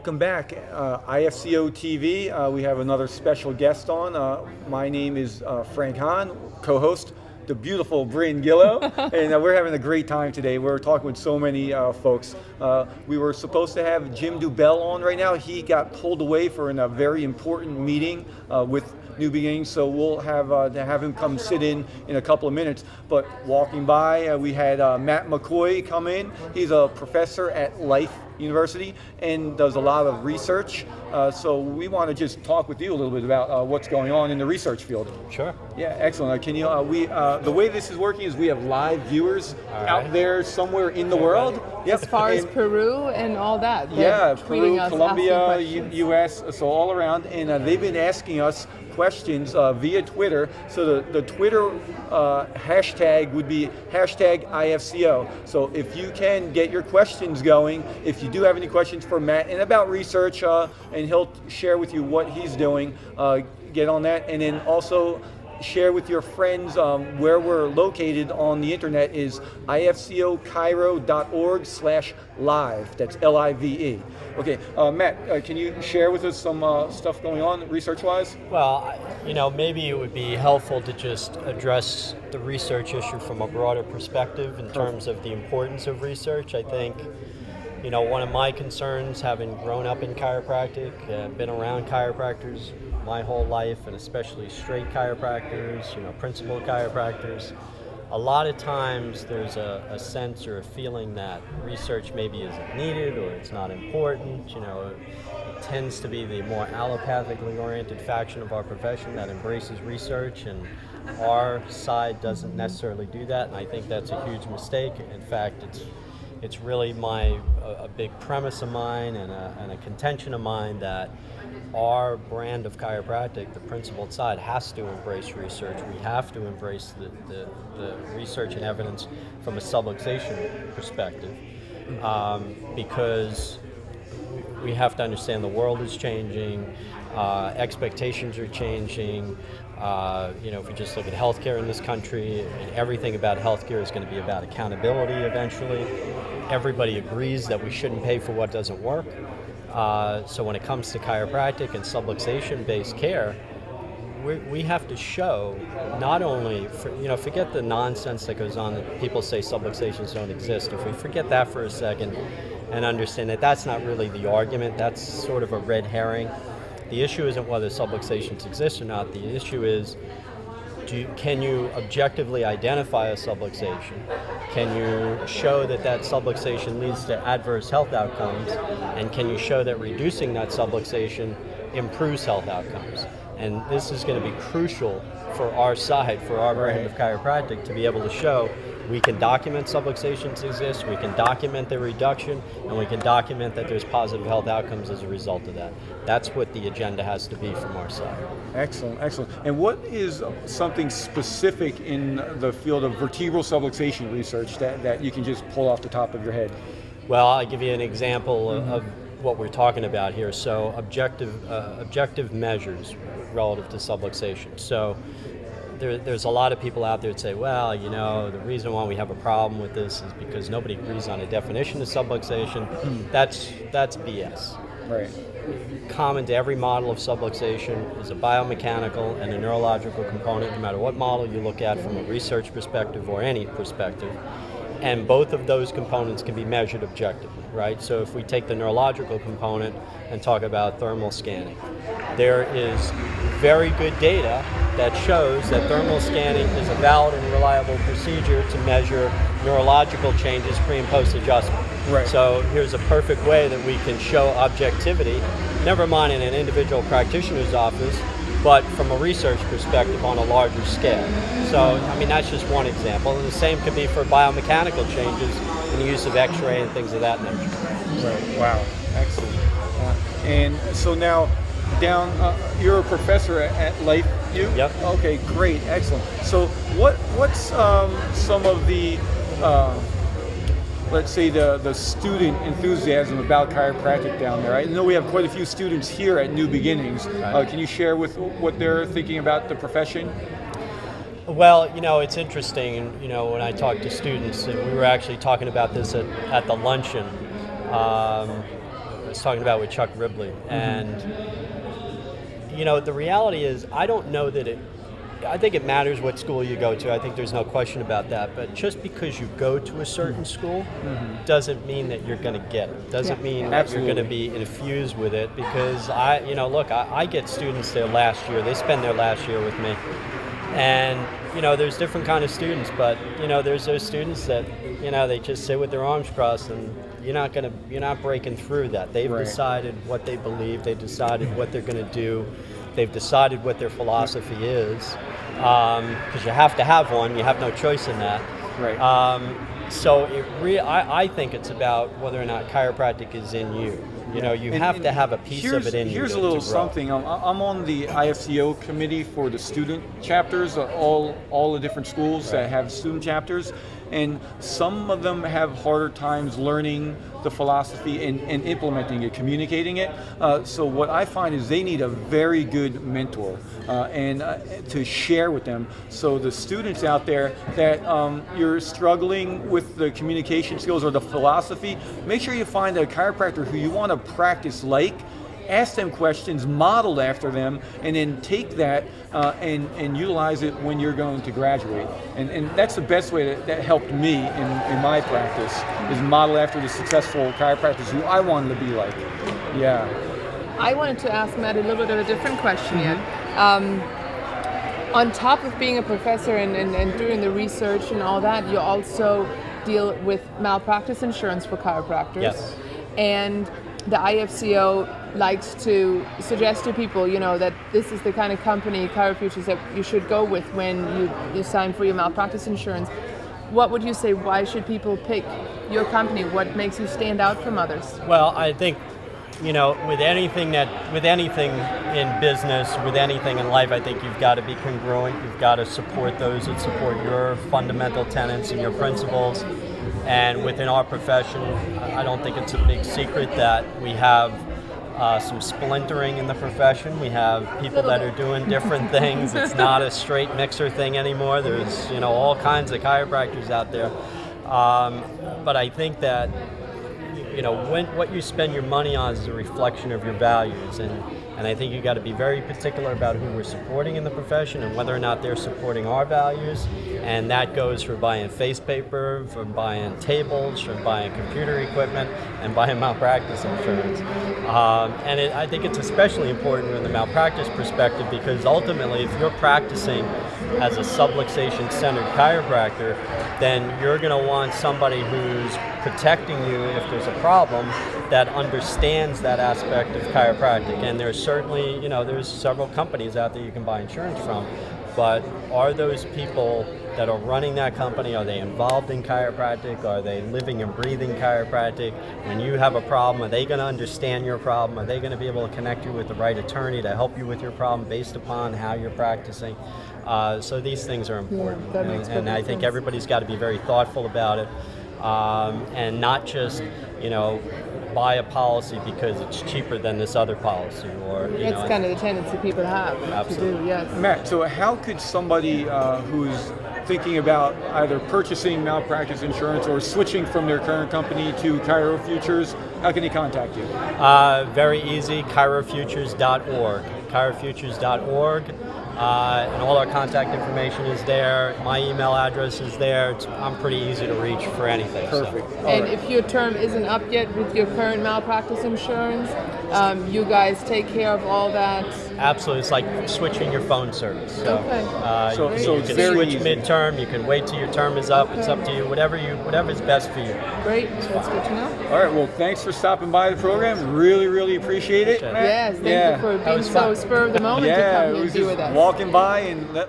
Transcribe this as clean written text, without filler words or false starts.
welcome back. IFCO-TV, we have another special guest on. My name is Frank Hahn, co-host, the beautiful Bryn Gillow, and we're having a great time today. We're talking with so many folks. We were supposed to have Jim Dubell on right now. He got pulled away for a very important meeting with New Beginnings, so we'll have to have him come sit in a couple of minutes. But walking by, we had Matt McCoy come in. He's a professor at Life University and does a lot of research. So we want to just talk with you a little bit about what's going on in the research field. Sure. Yeah, excellent. Can you? The way this is working is we have live viewers out there somewhere in the world. As far as Peru and all that. Yeah, Peru, Colombia, U.S., so all around, and they've been asking us questions via Twitter. So the Twitter hashtag would be #IFCO. So if you can get your questions going, if you do have any questions for Matt and about research, and he'll share with you what he's doing, get on that. And then also share with your friends where we're located on the internet is IFCOChiro.org/live. That's LIVE. Okay, Matt, can you share with us some stuff going on research-wise? Well, maybe it would be helpful to just address the research issue from a broader perspective in terms of the importance of research. I think, one of my concerns, having grown up in chiropractic, been around chiropractors my whole life, and especially straight chiropractors, principal chiropractors, a lot of times there's a sense or a feeling that research maybe isn't needed or it's not important. It tends to be the more allopathically oriented faction of our profession that embraces research, and our side doesn't necessarily do that, and I think that's a huge mistake. In fact, it's really a big premise of mine and a contention of mine that our brand of chiropractic, the principled side, has to embrace research. We have to embrace the research and evidence from a subluxation perspective, because we have to understand the world is changing, expectations are changing. If we just look at healthcare in this country, everything about healthcare is going to be about accountability eventually. Everybody agrees that we shouldn't pay for what doesn't work. So when it comes to chiropractic and subluxation-based care, we have to show not only, forget the nonsense that goes on that people say subluxations don't exist. If we forget that for a second and understand that that's not really the argument, that's sort of a red herring. The issue isn't whether subluxations exist or not. The issue is, can you objectively identify a subluxation? Can you show that subluxation leads to adverse health outcomes? And can you show that reducing that subluxation improves health outcomes? And this is going to be crucial for our side, for our brand of chiropractic, to be able to show we can document subluxations exist, we can document their reduction, and we can document that there's positive health outcomes as a result of that. That's what the agenda has to be from our side. Excellent, excellent. And what is something specific in the field of vertebral subluxation research that you can just pull off the top of your head? Well, I'll give you an example of what we're talking about here. So objective measures relative to subluxation. So there's a lot of people out there that say, well, the reason why we have a problem with this is because nobody agrees on a definition of subluxation. That's BS. Right. Common to every model of subluxation is a biomechanical and a neurological component, no matter what model you look at from a research perspective or any perspective. And both of those components can be measured objectively, right? So if we take the neurological component and talk about thermal scanning, there is very good data that shows that thermal scanning is a valid and reliable procedure to measure neurological changes pre and post adjustment. Right. So here's a perfect way that we can show objectivity, never mind in an individual practitioner's office, but from a research perspective on a larger scale. So, that's just one example. And the same could be for biomechanical changes in the use of X-ray and things of that nature. Right. Wow. Excellent. And so now, you're a professor at Life U? Yep. Okay, great, excellent. So what's some of the, let's say the student enthusiasm about chiropractic down there? I know we have quite a few students here at New Beginnings. Right. Can you share with what they're thinking about the profession? Well, it's interesting, when I talk to students, and we were actually talking about this at the luncheon, was talking about with Chuck Ribley, and you know, the reality is, I don't know that I think it matters what school you go to. I think there's no question about that. But just because you go to a certain school doesn't mean that you're going to get it. Doesn't mean that you're going to be infused with it. Because I get students there last year. They spend their last year with me, and you know, there's different kind of students. But you know, there's those students that they just sit with their arms crossed, and you're not breaking through that. They've decided what they believe. They've decided what they're going to do. They've decided what their philosophy is, because you have to have one. You have no choice in that. Right. So I think it's about whether or not chiropractic is in you. You know, you have to have a piece of it in you. Here's a little something. I'm on the IFCO committee for the student chapters, all the different schools that have student chapters, and some of them have harder times learning the philosophy and implementing it, communicating it. So what I find is they need a very good mentor and to share with them. So the students out there that you're struggling with the communication skills or the philosophy, make sure you find a chiropractor who you want to practice like. Ask them questions, modeled after them, and then take that and utilize it when you're going to graduate. And that's the best way that helped me in my practice, is model after the successful chiropractors who I wanted to be like. Yeah. I wanted to ask Matt a little bit of a different question yet. On top of being a professor and doing the research and all that, you also deal with malpractice insurance for chiropractors. Yes. And the IFCO likes to suggest to people, that this is the kind of company, ChiroFutures, that you should go with when you sign for your malpractice insurance. What would you say? Why should people pick your company? What makes you stand out from others? Well, I think, with anything in business, with anything in life, I think you've got to be congruent. You've got to support those that support your fundamental tenets and your principles. And within our profession, I don't think it's a big secret that we have some splintering in the profession. We have people that are doing different things. It's not a straight mixer thing anymore. There's all kinds of chiropractors out there. But I think that what you spend your money on is a reflection of your values, and I think you got to be very particular about who we're supporting in the profession and whether or not they're supporting our values. And that goes for buying face paper, for buying tables, for buying computer equipment, and buying malpractice insurance. I think it's especially important in the malpractice perspective, because ultimately, if you're practicing as a subluxation-centered chiropractor, then you're going to want somebody who's protecting you if there's a problem, that understands that aspect of chiropractic. And there's certainly, there's several companies out there you can buy insurance from, but are those people that are running that company, are they involved in chiropractic? Are they living and breathing chiropractic? When you have a problem, are they going to understand your problem? Are they going to be able to connect you with the right attorney to help you with your problem based upon how you're practicing? So these things are important. And I think everybody's got to be very thoughtful about it, and not just, buy a policy because it's cheaper than this other policy, or That's kind of the tendency people have to do. Yes. Matt, so how could somebody who's thinking about either purchasing malpractice insurance or switching from their current company to ChiroFutures, how can they contact you? Very easy, ChiroFutures.org. ChiroFutures.org. And all our contact information is there. My email address is there. I'm pretty easy to reach for anything. Perfect. So. And if your term isn't up yet with your current malpractice insurance, you guys take care of all that? Absolutely. It's like switching your phone service. So, okay. You can switch midterm. You can wait till your term is up. It's up to you. Whatever's best for you. Great. That's good to know. All right. Well, thanks for stopping by the program. Really, really appreciate it, Matt. Yes. Thank you for being so spur of the moment to come here and be with us. Walking by and